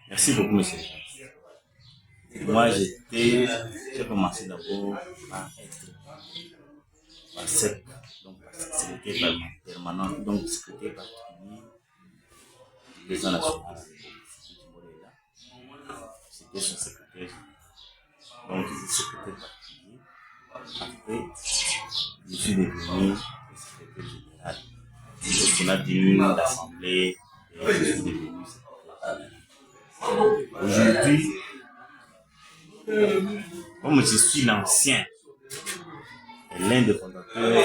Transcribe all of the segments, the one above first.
Merci beaucoup, monsieur. Moi, j'ai commencé d'abord par être par SEC, donc par secrétaire permanent, donc secrétaire particulier du président national. C'était son secrétaire. Donc, il était secrétaire particulier. Après, je suis devenu le secrétaire général. Donc, on a tenu l'assemblée et je suis devenu secrétaire. Aujourd'hui, comme je suis l'ancien et l'un des fondateurs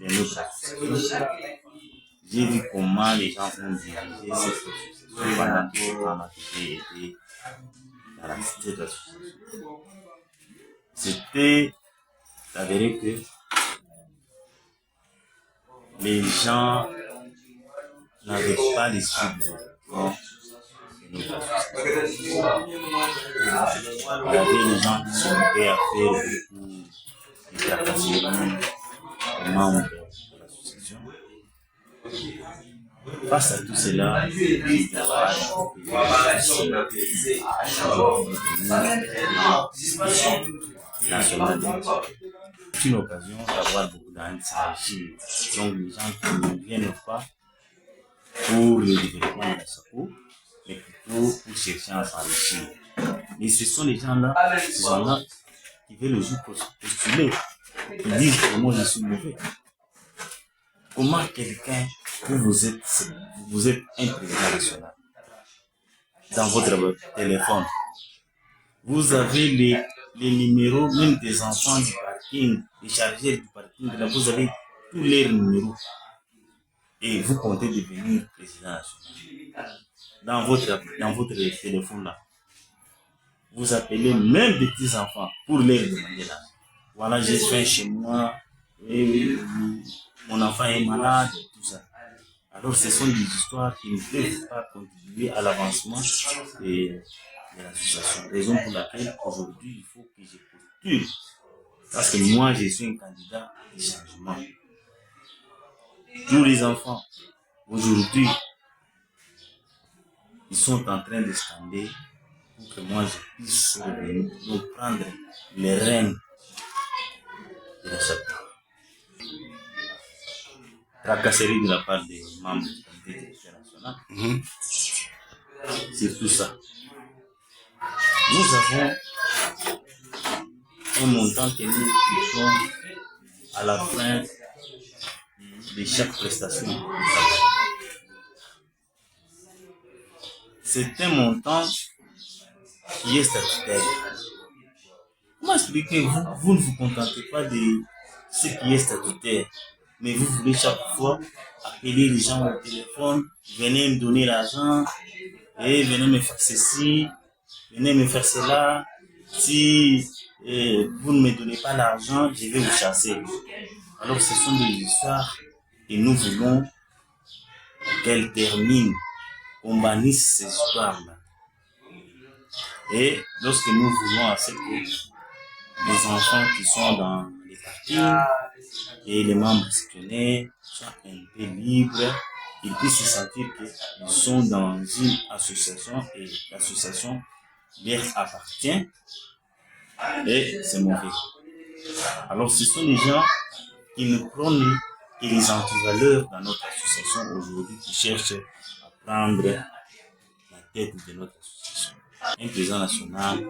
de notre association, j'ai vu comment les gens ont dirigé cette association pendant tout le temps que j'ai été dans la cité de l'association. C'était avéré que les gens n'avaient pas l'esprit de notre association. Il y avait des gens qui sont prêts à faire beaucoup de tracasseries aux membres de l'association. Face à tout cela, c'est une occasion d'avoir beaucoup d'enrichir. Donc les gens qui ne viennent pas pour le développement de la SACO, mais plutôt pour chercher à s'enrichir. Et ce sont les gens-là, ces gens-là qui veulent le jour postuler, qui disent comment je suis mauvais. Comment quelqu'un que vous êtes un président national, dans votre téléphone, vous avez les numéros même des enfants du parking, des chargeurs du parking, là, vous avez tous leurs numéros et vous comptez devenir président national. Dans votre téléphone là, vous appelez même des petits enfants pour leur demander là. Voilà, j'ai faim chez moi, et mon enfant est malade, tout ça. Alors ce sont des histoires qui ne peuvent pas contribuer à l'avancement de l'association. Raison pour laquelle aujourd'hui il faut que je postule. Parce que moi je suis un candidat de changement. Tous les enfants aujourd'hui ils sont en train de scander pour que moi je puisse revenir, donc prendre les rênes de la chapelle. Tracasserie de la part des membres du comité directeur national. C'est tout ça. Nous avons un montant que nous touchons à la fin de chaque prestation. C'est un montant qui est statutaire. Comment expliquer que vous ne vous contentez pas de ce qui est statutaire, mais vous voulez chaque fois appeler les gens au téléphone, venez me donner l'argent, et venez me faire ceci, venez me faire cela. Si vous ne me donnez pas l'argent, je vais vous chasser. Alors ce sont des histoires et nous voulons qu'elles terminent, qu'on bannisse ces histoires-là. Et lorsque nous voulons accepter les enfants qui sont dans les partis et les membres sectionnaires soient un peu libres, ils puissent se sentir qu'ils sont dans une association et l'association leur appartient et c'est mauvais. Alors ce sont les gens qui nous prônent et les antivaleurs dans notre association aujourd'hui qui cherchent à prendre la tête de notre association. Un président national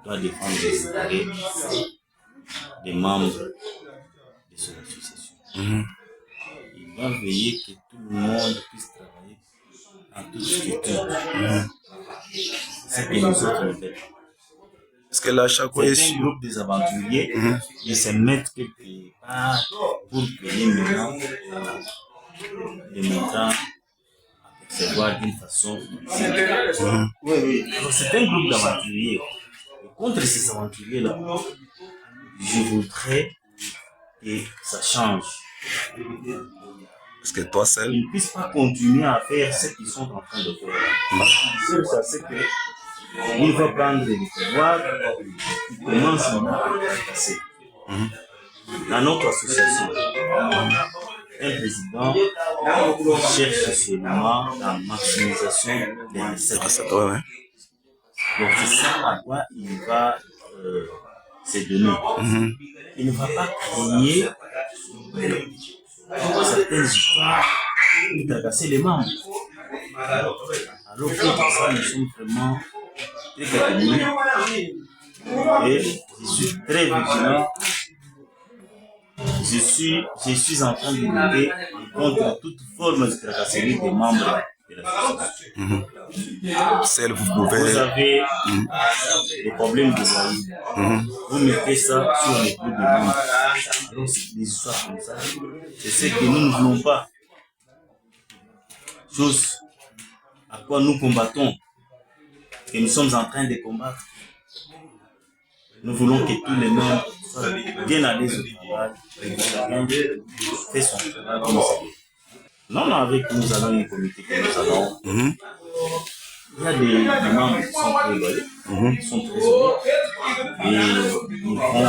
doit défendre les intérêts des membres de son association. Il doit veiller que tout le monde puisse travailler en toute structure. C'est ce que nous autres nous faisons. Parce que là, chaque fois, c'est un groupe des aventuriers qui se mettent quelque part pour payer maintenant les montants à percevoir d'une façon difficile. Oui. Alors, c'est un groupe d'aventuriers. Et contre ces aventuriers-là, je voudrais que ça change. Parce que toi seul, ils ne puissent pas continuer à faire ce qu'ils sont en train de faire. Parce qu'ils savent ça, c'est que il va prendre le pouvoir, il commence maintenant à passer. Dans notre association, un président cherche seulement la maximisation des recettes. Ouais. Donc c'est ça à quoi il va se donner. Il ne va pas créer certaines histoires pour tracasser les membres. Alors que pour ça, nous sommes vraiment très catégorisés. Et je suis très vigilant. Je suis en train de lutter contre toute forme de tracasserie des membres de l'association. Vous avez des problèmes de loyer. Vous mettez ça sur les coûts de membres. Alors c'est des histoires comme ça. C'est ce que nous ne voulons pas. Chose à quoi nous combattons, que nous sommes en train de combattre. Nous voulons que tous les membres soient bien à l'aise au travail et que chacun fait son travail comme c'est. Non, avec nous avons un comité que nous avons. Il y a des membres qui sont très loyaux, qui sont très honnêtes et ils font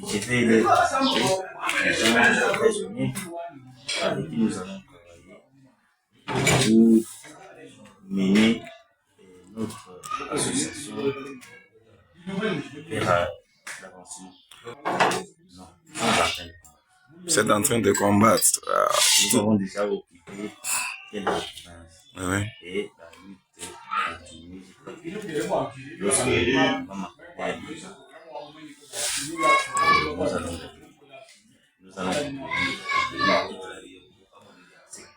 et je vais les gens très honnêtes avec qui nous allons pour mener notre association vers l'avancement. Non, Vous êtes en train de combattre. nous avons déjà occupé quelle province et la lutte continue. Lorsque nous allons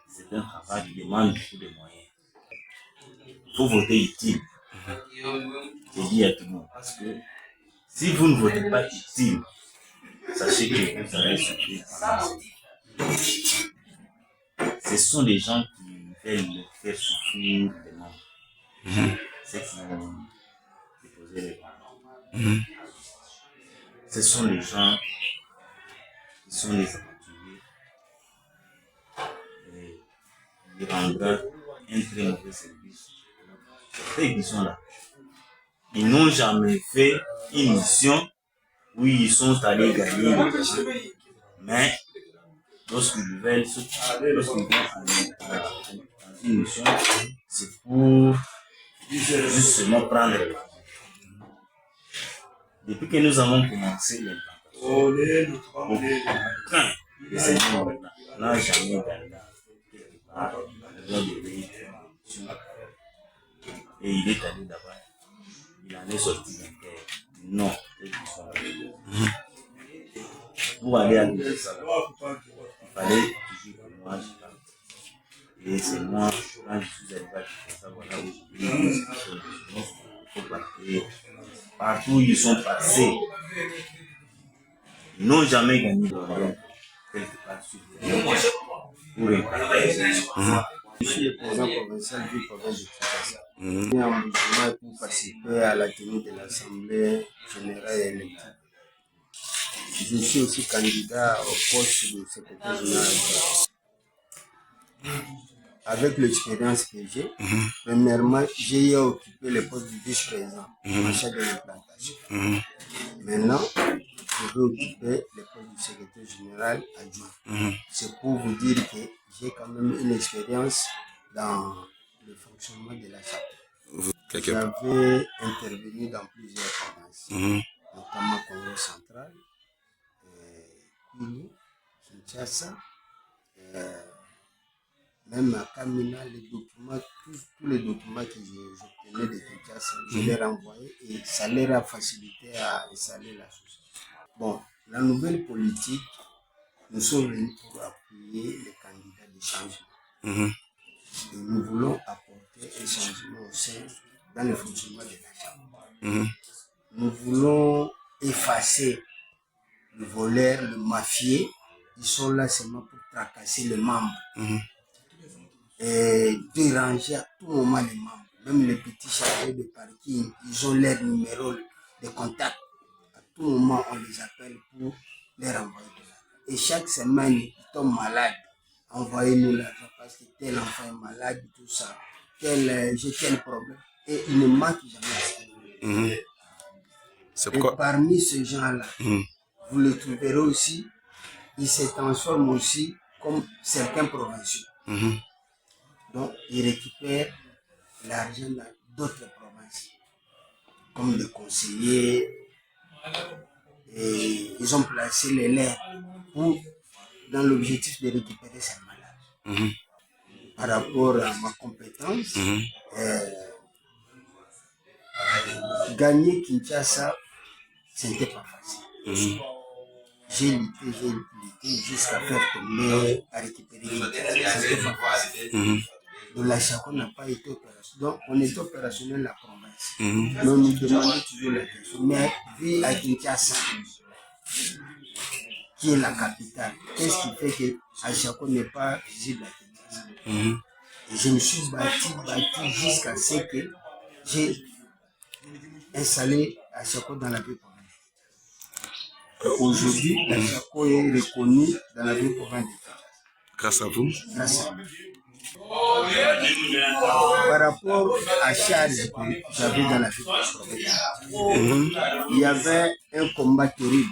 c'est un travail qui demande beaucoup de moyens. Il faut voter utile. Je dis à tout le monde parce que si vous ne votez pas utile, sachez que vous allez souffrir. Ce sont des gens qui veulent faire souffrir les membres. C'est qui vont déposer les membres. Ce sont les gens qui sont les aventuriers. Il rendra un très mauvais service. Ceux qui sont là, ils n'ont jamais fait une mission où ils sont allés gagner le jeu. Mais lorsqu'ils veulent lorsqu'ils vont aller dans une mission, c'est pour justement prendre le temps. Depuis que nous avons commencé l'implantation, aucun de ces membres n'a jamais gagné quelque part lors de l'élection. Et il est allé là-bas. Il en est sorti d'un terre. Non, pour aller à l'université, il fallait toujours que moi je parte. Et c'est moi, quand je suis arrivé à ça, voilà où il faut partir. Partout où ils sont passés, ils n'ont jamais gagné de rien quelque part sur le pour un. Je suis le président provincial du province de Kinshasa. Je suis en mouvement pour participer à la tenue de l'Assemblée générale élective. Je suis aussi candidat au poste de secrétaire général. Avec l'expérience que j'ai, premièrement, j'ai occupé le poste du vice-président en charge de l'implantation. Maintenant, je vais occuper le poste du secrétaire général adjoint. C'est pour vous dire que j'ai quand même une expérience dans le fonctionnement de la charte. J'avais intervenu dans plusieurs provinces, notamment Congo central, Kwilu, Kinshasa, même à Kamina, les documents, tous les documents que j'obtenais de Kinshasa, je les renvoyais et ça leur a facilité à installer l'association. Bon, la nouvelle politique, nous sommes venus pour appuyer les candidats de changement. Et nous voulons apporter un changement au sein dans le fonctionnement de la Chambre. Nous voulons effacer le voleur, le mafieux. Ils sont là seulement pour tracasser les membres. Et déranger à tout moment les membres. Même les petits chargés de parking, ils ont leur numéro de contact. À tout moment, on les appelle pour les renvoyer de l'argent. Et chaque semaine, ils tombent malades. Envoyez-nous l'argent parce que tel enfant est malade, tout ça. J'ai tel problème. Et il ne manque jamais. C'est Et pourquoi. parmi ces gens-là, vous les trouverez aussi, ils se transforment aussi comme certains provinciaux. Donc, ils récupèrent l'argent dans d'autres provinces, comme des conseillers, et ils ont placé les leurs dans l'objectif de récupérer ces malades. Par rapport à ma compétence, gagner Kinshasa, ce n'était pas facile. J'ai lutté jusqu'à faire tomber, à récupérer Kinshasa, ce n'était pas facile. Donc la Chako n'a pas été opérationnelle. Donc on était opérationnel la province. Mais on nous demandait toujours la question. Mais vu à Kinshasa, qui est la capitale, qu'est-ce qui fait que Achako n'est pas visible à Kinshasa? Et je me suis battu jusqu'à ce que j'ai installé Achako dans la ville provinciale. Aujourd'hui, Achako est reconnu dans la ville provinciale. Grâce à vous. Grâce à vous. Par rapport à charge que j'avais dans la ville provinciale, il y avait un combat terrible.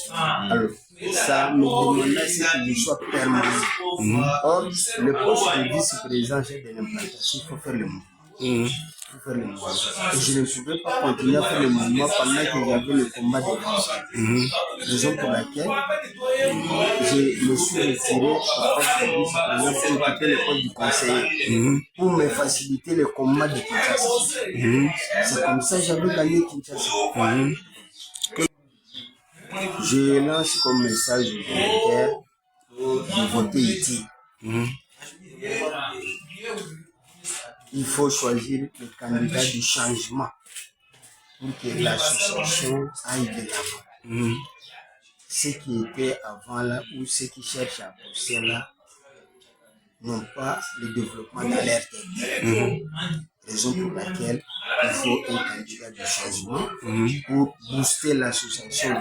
Alors, ça me demandait que je sois permanent. Or, le poste de vice-président chef de l'implantation, il faut faire le mouvement. Et je ne pouvais pas continuer à faire le mouvement pendant que j'avais le combat de la raison pour laquelle je me suis retiré au poste de vice-président pour occuper le poste du conseiller, pour me faciliter le combat de Kinshasa. C'est comme ça que j'avais gagné Kinshasa. Je lance comme message aux électeurs de voter utile. Il faut choisir le candidat du changement pour que l'association aille de l'avant. Ceux qui étaient avant là ou ceux qui cherchent à pousser là n'ont pas le développement dans leur tête. Raison pour laquelle il faut un candidat de changement pour booster l'association.